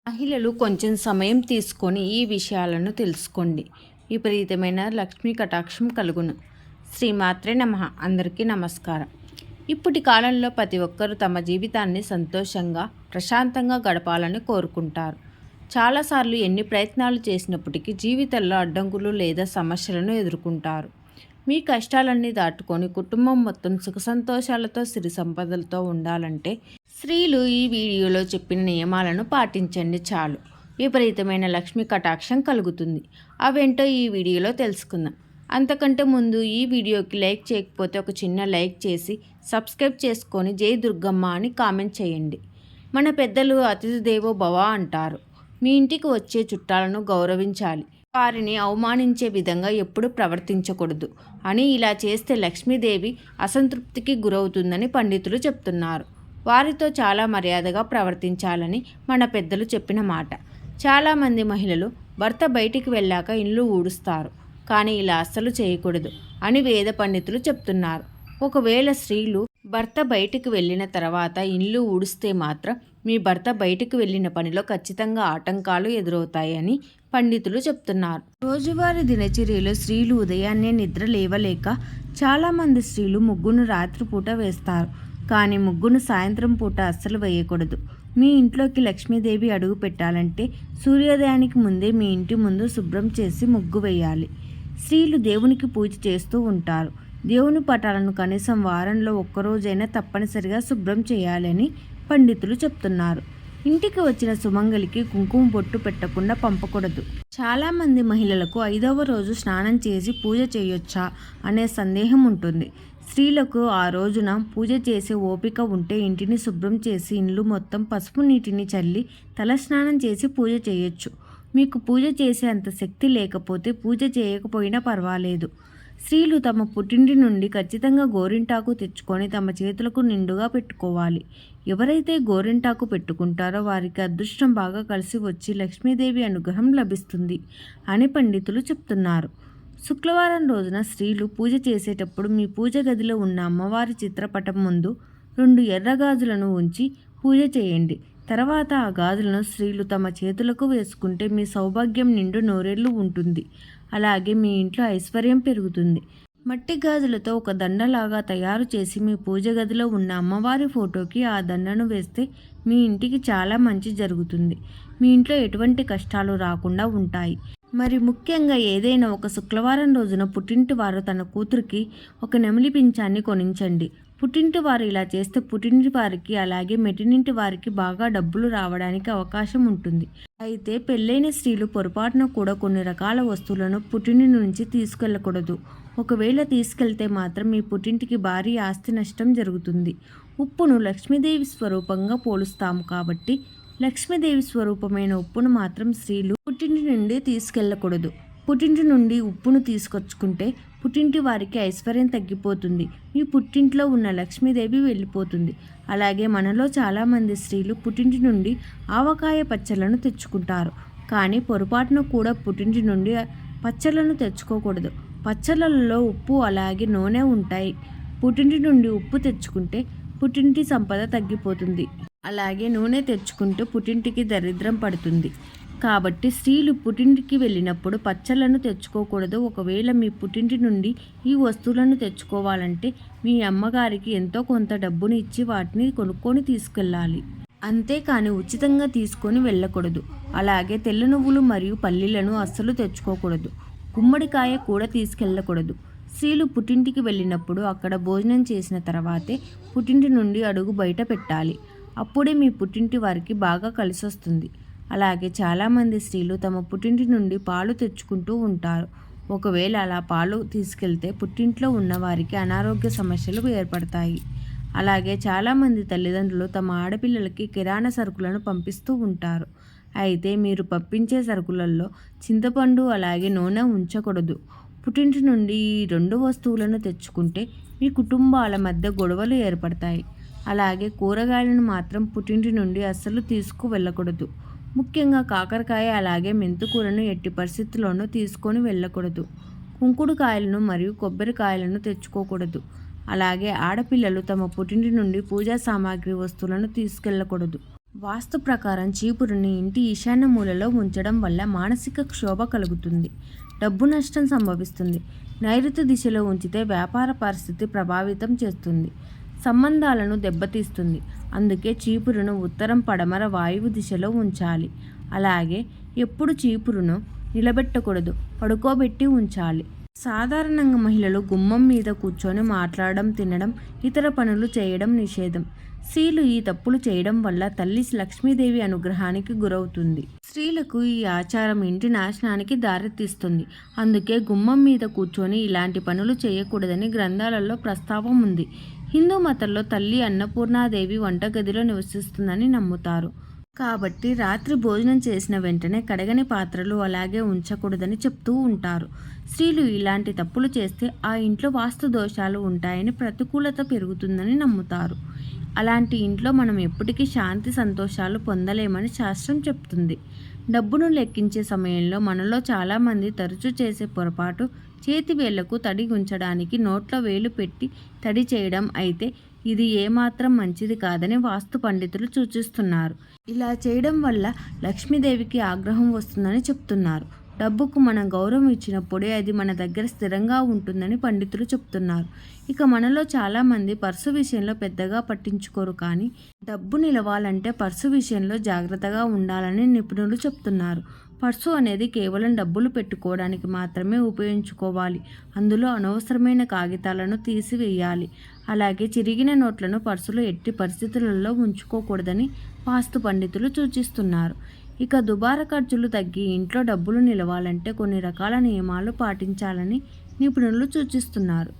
మహిళలు కొంచెం సమయం తీసుకొని ఈ విషయాలను తెలుసుకోండి. విపరీతమైన లక్ష్మీ కటాక్షం కలుగును. శ్రీమాత్రే నమః. అందరికీ నమస్కారం. ఇప్పటి కాలంలో ప్రతి ఒక్కరూ తమ జీవితాన్ని సంతోషంగా ప్రశాంతంగా గడపాలని కోరుకుంటారు. చాలాసార్లు ఎన్ని ప్రయత్నాలు చేసినప్పటికీ జీవితంలో అడ్డంకులు లేదా సమస్యలను ఎదుర్కొంటారు. మీ కష్టాలన్నీ దాటుకొని కుటుంబం మొత్తం సుఖ సంతోషాలతో సిరి సంపదలతో ఉండాలంటే స్త్రీలు ఈ వీడియోలో చెప్పిన నియమాలను పాటించండి చాలు. విపరీతమైన లక్ష్మీ కటాక్షం కలుగుతుంది. అవేంటో ఈ వీడియోలో తెలుసుకుందాం. అంతకంటే ముందు ఈ వీడియోకి లైక్ చేయకపోతే ఒక చిన్న లైక్ చేసి సబ్స్క్రైబ్ చేసుకొని జై దుర్గమ్మ అని కామెంట్ చేయండి. మన పెద్దలు అతిథి దేవో భవ అంటారు. మీ ఇంటికి వచ్చే చుట్టాలను గౌరవించాలి. వారిని అవమానించే విధంగా ఎప్పుడూ ప్రవర్తించకూడదు అని, ఇలా చేస్తే లక్ష్మీదేవి అసంతృప్తికి గురవుతుందని పండితులు చెప్తున్నారు. వారితో చాలా మర్యాదగా ప్రవర్తించాలని మన పెద్దలు చెప్పిన మాట. చాలామంది మహిళలు భర్త బయటికి వెళ్ళాక ఇల్లు ఊడుస్తారు, కానీ ఇలా అస్సలు చేయకూడదు అని వేద పండితులు చెప్తున్నారు. ఒకవేళ స్త్రీలు భర్త బయటికి వెళ్ళిన తర్వాత ఇల్లు ఊడిస్తే మాత్రం మీ భర్త బయటికి వెళ్ళిన పనిలో ఖచ్చితంగా ఆటంకాలు ఎదురవుతాయని పండితులు చెప్తున్నారు. రోజువారీ దినచర్యలో స్త్రీలు ఉదయాన్నే నిద్ర లేవలేక చాలామంది స్త్రీలు ముగ్గును రాత్రిపూట వేస్తారు, కానీ ముగ్గును సాయంత్రం పూట అస్సలు వేయకూడదు. మీ ఇంట్లోకి లక్ష్మీదేవి అడుగు పెట్టాలంటే సూర్యోదయానికి ముందే మీ ఇంటి ముందు శుభ్రం చేసి ముగ్గు వేయాలి. స్త్రీలు దేవునికి పూజ చేస్తూ ఉంటారు. దేవుని పటాలను కనీసం వారంలో ఒక్కరోజైనా తప్పనిసరిగా శుభ్రం చేయాలని పండితులు చెప్తున్నారు. ఇంటికి వచ్చిన సుమంగలికి కుంకుమ బొట్టు పెట్టకుండా పంపకూడదు. చాలామంది మహిళలకు 5వ రోజు స్నానం చేసి పూజ చేయొచ్చా అనే సందేహం ఉంటుంది. స్త్రీలకు ఆ రోజున పూజ చేసే ఓపిక ఉంటే ఇంటిని శుభ్రం చేసి ఇల్లు మొత్తం పసుపు నీటిని చల్లి తలస్నానం చేసి పూజ చేయొచ్చు. మీకు పూజ చేసే అంత శక్తి లేకపోతే పూజ చేయకపోయినా పర్వాలేదు. స్త్రీలు తమ పుట్టింటి నుండి ఖచ్చితంగా గోరింటాకు తెచ్చుకొని తమ చేతులకు నిండుగా పెట్టుకోవాలి. ఎవరైతే గోరింటాకు పెట్టుకుంటారో వారికి అదృష్టం బాగా కలిసి వచ్చి లక్ష్మీదేవి అనుగ్రహం లభిస్తుంది అని పండితులు చెప్తున్నారు. శుక్రవారం రోజున స్త్రీలు పూజ చేసేటప్పుడు మీ పూజ గదిలో ఉన్న అమ్మవారి చిత్రపటం ముందు 2 ఎర్ర గాజులను ఉంచి పూజ చేయండి. తర్వాత ఆ గాజులను స్త్రీలు తమ చేతులకు వేసుకుంటే మీ సౌభాగ్యం నిండు నూరేళ్లు ఉంటుంది. అలాగే మీ ఇంట్లో ఐశ్వర్యం పెరుగుతుంది. మట్టి గాజులతో ఒక దండలాగా తయారు చేసి మీ పూజ గదిలో ఉన్న అమ్మవారి ఫోటోకి ఆ దండను వేస్తే మీ ఇంటికి చాలా మంచి జరుగుతుంది. మీ ఇంట్లో ఎటువంటి కష్టాలు రాకుండా ఉంటాయి. మరి ముఖ్యంగా ఏదైనా ఒక శుక్రవారం రోజున పుట్టింటి వారు తన కూతురికి ఒక నెమలి పింఛాన్ని కొనించండి. పుట్టింటి వారు ఇలా చేస్తే పుట్టింటి వారికి అలాగే మెట్టినింటి వారికి బాగా డబ్బులు రావడానికి అవకాశం ఉంటుంది. అయితే పెళ్ళైన స్త్రీలు పొరపాటున కూడా కొన్ని రకాల వస్తువులను పుట్టింటి నుంచి తీసుకెళ్ళకూడదు. ఒకవేళ తీసుకెళ్తే మాత్రం మీ పుట్టింటికి భారీ ఆస్తి నష్టం జరుగుతుంది. ఉప్పును లక్ష్మీదేవి స్వరూపంగా పోలుస్తాము కాబట్టి లక్ష్మీదేవి స్వరూపమైన ఉప్పును మాత్రం స్త్రీలు పుట్టింటి నుండి తీసుకెళ్ళకూడదు. పుట్టింటి నుండి ఉప్పును తీసుకొచ్చుకుంటే పుట్టింటి వారికి ఐశ్వర్యం తగ్గిపోతుంది. మీ పుట్టింట్లో ఉన్న లక్ష్మీదేవి వెళ్ళిపోతుంది. అలాగే మనలో చాలామంది స్త్రీలు పుట్టింటి నుండి ఆవకాయ పచ్చళ్ళను తెచ్చుకుంటారు, కానీ పొరపాటున కూడా పుట్టింటి నుండి పచ్చళ్ళను తెచ్చుకోకూడదు. పచ్చళ్ళలో ఉప్పు అలాగే నూనె ఉంటాయి. పుట్టింటి నుండి ఉప్పు తెచ్చుకుంటే పుట్టింటి సంపద తగ్గిపోతుంది. అలాగే నూనె తెచ్చుకుంటే పుట్టింటికి దరిద్రం పడుతుంది. కాబట్టి స్త్రీలు పుట్టింటికి వెళ్ళినప్పుడు పచ్చళ్ళను తెచ్చుకోకూడదు. ఒకవేళ మీ పుట్టింటి నుండి ఈ వస్తువులను తెచ్చుకోవాలంటే మీ అమ్మగారికి ఎంతో కొంత డబ్బును ఇచ్చి వాటిని కొనుక్కొని తీసుకెళ్ళాలి. అంతేకాని ఉచితంగా తీసుకొని వెళ్ళకూడదు. అలాగే తెల్ల నువ్వులు మరియు పల్లీలను అస్సలు తెచ్చుకోకూడదు. గుమ్మడికాయ కూడా తీసుకెళ్ళకూడదు. స్త్రీలు పుట్టింటికి వెళ్ళినప్పుడు అక్కడ భోజనం చేసిన తర్వాతే పుట్టింటి నుండి అడుగు బయట పెట్టాలి. అప్పుడే మీ పుట్టింటి వారికి బాగా కలిసొస్తుంది. అలాగే చాలామంది స్త్రీలు తమ పుట్టింటి నుండి పాలు తెచ్చుకుంటూ ఉంటారు. ఒకవేళ అలా పాలు తీసుకెళ్తే పుట్టింట్లో ఉన్న వారికి అనారోగ్య సమస్యలు ఏర్పడతాయి. అలాగే చాలామంది తల్లిదండ్రులు తమ ఆడపిల్లలకి కిరాణా సరుకులను పంపిస్తూ ఉంటారు. అయితే మీరు పంపించే సరుకులలో చింతపండు అలాగే నూనె ఉంచకూడదు. పుట్టింటి నుండి ఈ 2 వస్తువులను తెచ్చుకుంటే మీ కుటుంబాల మధ్య గొడవలు ఏర్పడతాయి. అలాగే కూరగాయలను మాత్రం పుట్టింటి నుండి అస్సలు తీసుకువెళ్ళకూడదు. ముఖ్యంగా కాకరకాయ అలాగే మెంతుకూరను ఎట్టి పరిస్థితుల్లోనూ తీసుకొని వెళ్ళకూడదు. కుంకుడుకాయలను మరియు కొబ్బరికాయలను తెచ్చుకోకూడదు. అలాగే ఆడపిల్లలు తమ పుట్టింటి నుండి పూజా సామాగ్రి వస్తువులను తీసుకెళ్ళకూడదు. వాస్తు ప్రకారం చీపురుని ఇంటి ఈశాన్య మూలలో ఉంచడం వల్ల మానసిక క్షోభ కలుగుతుంది, డబ్బు నష్టం సంభవిస్తుంది. నైరుతి దిశలో ఉంచితే వ్యాపార పరిస్థితి ప్రభావితం చేస్తుంది, సంబంధాలను దెబ్బతీస్తుంది. అందుకే చీపురును ఉత్తరం పడమర వాయువు దిశలో ఉంచాలి. అలాగే ఎప్పుడు చీపురును నిలబెట్టకూడదు, పడుకోబెట్టి ఉంచాలి. సాధారణంగా మహిళలు గుమ్మం మీద కూర్చొని మాట్లాడడం, తినడం, ఇతర పనులు చేయడం నిషేధం. స్త్రీలు ఈ తప్పులు చేయడం వల్ల తల్లి లక్ష్మీదేవి అనుగ్రహానికి గురవుతుంది. స్త్రీలకు ఈ ఆచారం ఇంటి నాశనానికి దారితీస్తుంది. అందుకే గుమ్మం మీద కూర్చొని ఇలాంటి పనులు చేయకూడదని గ్రంథాలలో ప్రస్తావం ఉంది. హిందూ మతంలో తల్లి అన్నపూర్ణాదేవి వంటగదిలో నివసిస్తుందని నమ్ముతారు. కాబట్టి రాత్రి భోజనం చేసిన వెంటనే కడగని పాత్రలు అలాగే ఉంచకూడదని చెప్తూ ఉంటారు. స్త్రీలు ఇలాంటి తప్పులు చేస్తే ఆ ఇంట్లో వాస్తు దోషాలు ఉంటాయని, ప్రతికూలత పెరుగుతుందని నమ్ముతారు. అలాంటి ఇంట్లో మనం ఎప్పటికీ శాంతి సంతోషాలు పొందలేమని శాస్త్రం చెప్తుంది. డబ్బును లెక్కించే సమయంలో మనలో చాలామంది తరచూ చేసే పొరపాటు చేతి వేళ్లకు తడి ఉంచడానికి నోట్లో వేలు పెట్టి తడి చేయడం. అయితే ఇది ఏమాత్రం మంచిది కాదని వాస్తు పండితులు సూచిస్తున్నారు. ఇలా చేయడం వల్ల లక్ష్మీదేవికి ఆగ్రహం వస్తుందని చెప్తున్నారు. డబ్బుకు మనం గౌరవం ఇచ్చినప్పుడే అది మన దగ్గర స్థిరంగా ఉంటుందని పండితులు చెప్తున్నారు. ఇక మనలో చాలామంది పర్సు విషయంలో పెద్దగా పట్టించుకోరు, కానీ డబ్బు నిలవాలంటే పర్సు విషయంలో జాగ్రత్తగా ఉండాలని నిపుణులు చెప్తున్నారు. పర్సు అనేది కేవలం డబ్బులు పెట్టుకోవడానికి మాత్రమే ఉపయోగించుకోవాలి. అందులో అనవసరమైన కాగితాలను తీసివేయాలి. అలాగే చిరిగిన నోట్లను పర్సులో ఎట్టి పరిస్థితులలో ఉంచుకోకూడదని వాస్తు పండితులు సూచిస్తున్నారు. ఇక దుబారా ఖర్చులు తగ్గి ఇంట్లో డబ్బులు నిలవాలంటే కొన్ని రకాల నియమాలు పాటించాలని నిపుణులు సూచిస్తున్నారు.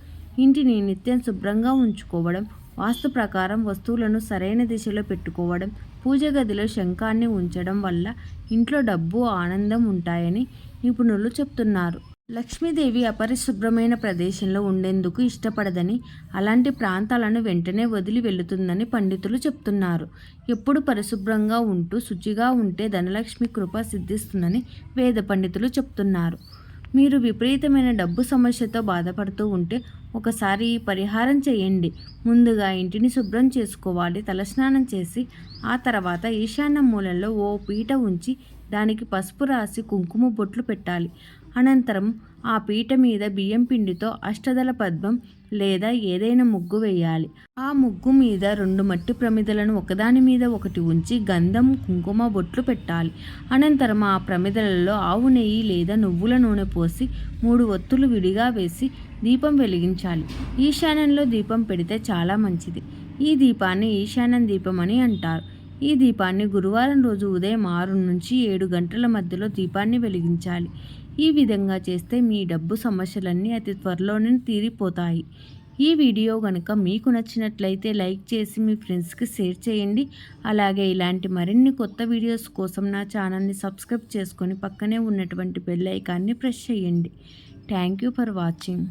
ఇంటిని నిత్యం శుభ్రంగా ఉంచుకోవడం, వాస్తు ప్రకారం వస్తువులను సరైన దిశలో పెట్టుకోవడం, పూజ గదిలో శంఖాన్ని ఉంచడం వల్ల ఇంట్లో డబ్బు, ఆనందం ఉంటాయని నిపుణులు చెప్తున్నారు. లక్ష్మీదేవి అపరిశుభ్రమైన ప్రదేశంలో ఉండేందుకు ఇష్టపడదని, అలాంటి ప్రాంతాలను వెంటనే వదిలి వెళుతుందని పండితులు చెప్తున్నారు. ఎప్పుడు పరిశుభ్రంగా ఉంటూ శుచిగా ఉంటే ధనలక్ష్మి కృప సిద్ధిస్తుందని వేద పండితులు చెప్తున్నారు. మీరు విపరీతమైన డబ్బు సమస్యతో బాధపడుతూ ఉంటే ఒకసారి ఈ పరిహారం చేయండి. ముందుగా ఇంటిని శుభ్రం చేసుకోవాలి. తలస్నానం చేసి ఆ తర్వాత ఈశాన్య మూలలో ఓ పీట ఉంచి దానికి పసుపు రాసి కుంకుమ బొట్లు పెట్టాలి. అనంతరం ఆ పీట మీద బియ్యం పిండితో అష్టదళ పద్మం లేదా ఏదైనా ముగ్గు వేయాలి. ఆ ముగ్గు మీద 2 మట్టి ప్రమిదలను ఒకదాని మీద ఒకటి ఉంచి గంధం, కుంకుమ బొట్లు పెట్టాలి. అనంతరం ఆ ప్రమిదలలో ఆవు నెయ్యి లేదా నువ్వుల నూనె పోసి 3 ఒత్తులు విడిగా వేసి దీపం వెలిగించాలి. ఈశాన్యంలో దీపం పెడితే చాలా మంచిది. ఈ దీపాన్ని ఈశాన్యం దీపం అని అంటారు. ఈ దీపాన్ని గురువారం రోజు ఉదయం 6 నుంచి 7 గంటల మధ్యలో దీపాన్ని వెలిగించాలి. ఈ విధంగా చేస్తే మీ డబ్బు సమస్యలన్నీ అతి త్వరలోనే తీరిపోతాయి. ఈ వీడియో కనుక మీకు నచ్చినట్లయితే లైక్ చేసి మీ ఫ్రెండ్స్కి షేర్ చేయండి. అలాగే ఇలాంటి మరిన్ని కొత్త వీడియోస్ కోసం నా ఛానల్ని సబ్స్క్రైబ్ చేసుకొని పక్కనే ఉన్నటువంటి బెల్ ఐకాన్ని ప్రెస్ చేయండి. Thank you for watching.